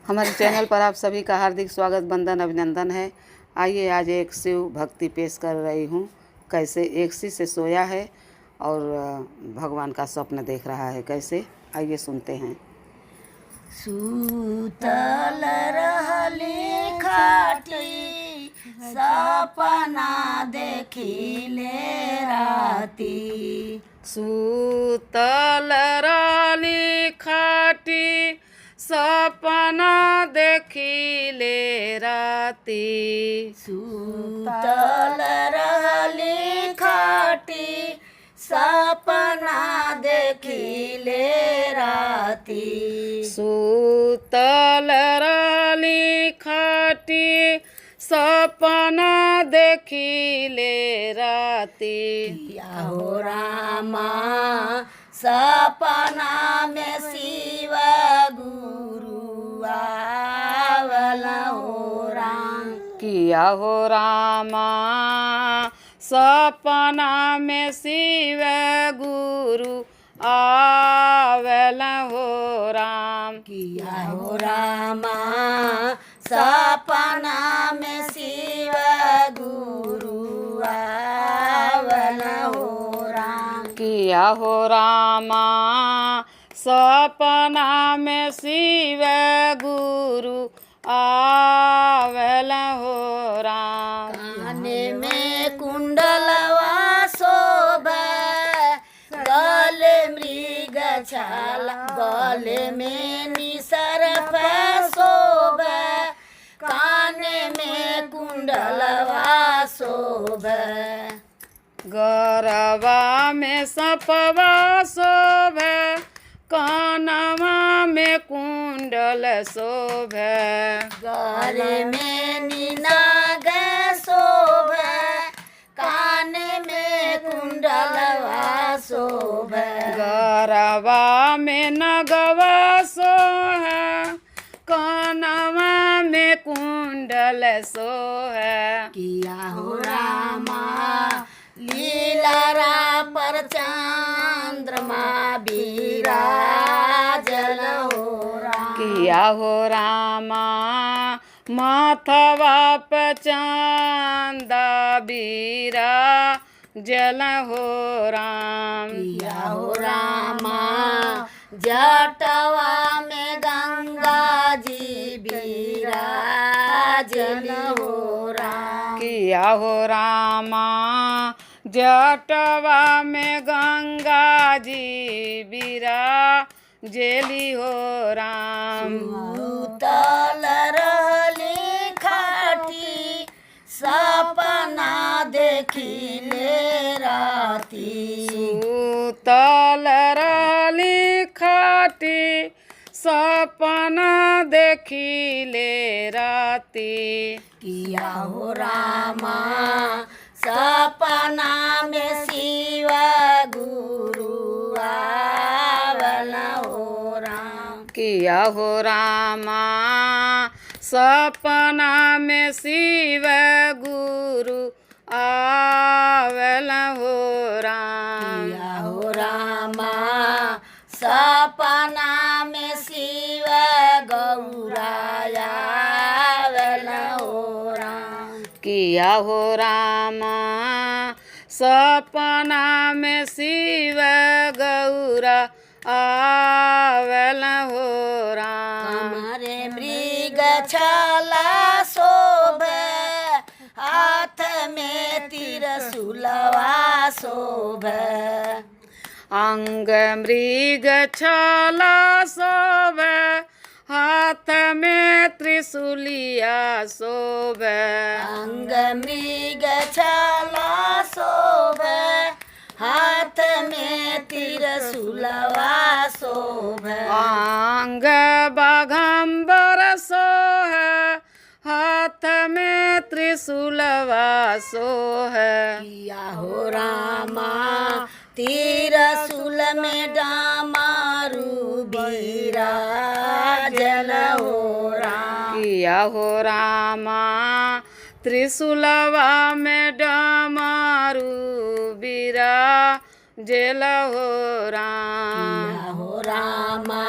हमारे चैनल पर आप सभी का हार्दिक स्वागत, वंदन, अभिनंदन है। आइए आज एक शिव भक्ति पेश कर रही हूँ। कैसे एक से सोया है और भगवान का स्वप्न देख रहा है, कैसे, आइए सुनते हैं। सूतल रहली खाटी सपना देखिले राती। सूतल रहली खाटी सपना देखिले राती। सूतल रहली खाटी सपना देखिले राती। सूतल रहली खाटी सपना देखिले राती। या हो रामा सपना में शिव गुरु आवला हो राम। किया हो रामा सपना में शिव गुरु आवेला हो राम। किया हो रामा सपना में शिव गुरु आवला हो राम। किया हो रामा सपना में शिव गुरु आवेला हो राम। काने में कुंडलवा शोभा, गले मृग छाला, गले में निसर्प शोभा, काने में कुंडलवा शोभा। गरबा में सपवा शोभे, कानवा में कुंडल शोभे। गले में निनाग शोभा, काने में कुंडलवा शोभा। गरबा में नगवा सोहे, कानवा में कुंडल सोहे। किया हो रामा लीला पर चंद्रमा विराजल हो राम। किया हो रामा माथवा पे चांदा बीरा जल हो राम। किया हो रामा जटवा में गंगा जी विराजल हो राम। किया हो रामा जटवा में गंगा जी विराजेली हो राम। सूतल रहली खाटी सपना देखिले राती। सूतल रहली खाटी सपना देखिले राती। किया हो रामा सपना में शिव गुरु आवला हो राम। किया हो रामा सपना में शिव गुरु आवेला हो राम। किया हो रामा सपना में शिव गौराया आवला हो राम। किया हो रामा सपना में शिव गौरा आवेला हो राम। हमारे मृग छाला शोभे, हाथ में त्रिशूलवा शोभे। अंग मृग छाला शोभे, हाथ में त्रिशूलिया शोभे। अंग मृग छाला शोभे, हाथ में त्रिशूलवा शोभे। अंग बाघंबर सोहे, हाथ में त्रिशूलवा सोहे। किया हो रामा त्रिशूल में डामरू बिराजल हो राम। किया हो रामा त्रिशूलवा में डामरू बिराजेल हो राम। किया हो रामा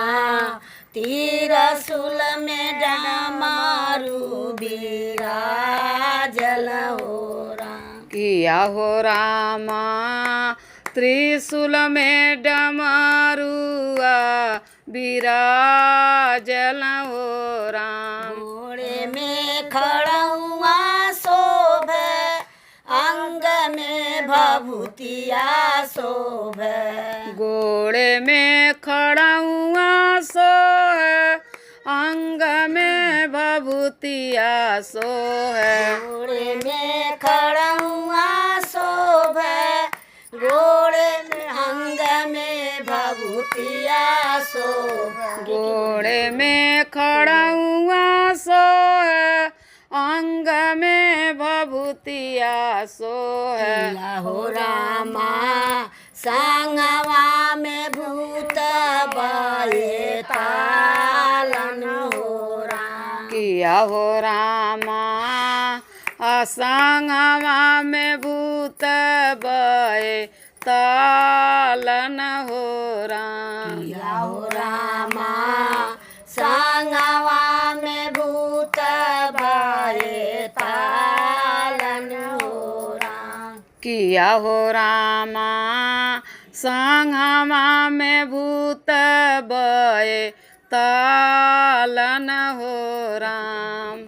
त्रिशूल में किया हो रामा त्रिशूल में डमरुआ विराजल हो राम। घोड़े में खड़ुआ शोभे अंग में भभूतिया शोभे। घोड़े में खड़ा हुआ सो है अंग में भभूतिया सो है। घोड़े में खड़ुआ शोभे घोड़े में अंग में भभूतिया शोभे। घोड़े में खड़ा हुआ सो है अंग में भभूतिया सो है। किया हो रामा संगवा में भूत बाए तालन हो राम। किया हो रामा असंगवा में भूत बए तालन हो राम। किया हो रामा संगवा में भूत बाए तालन हो राम। किया हो रामा संगमा में भूत बए तालन हो राम।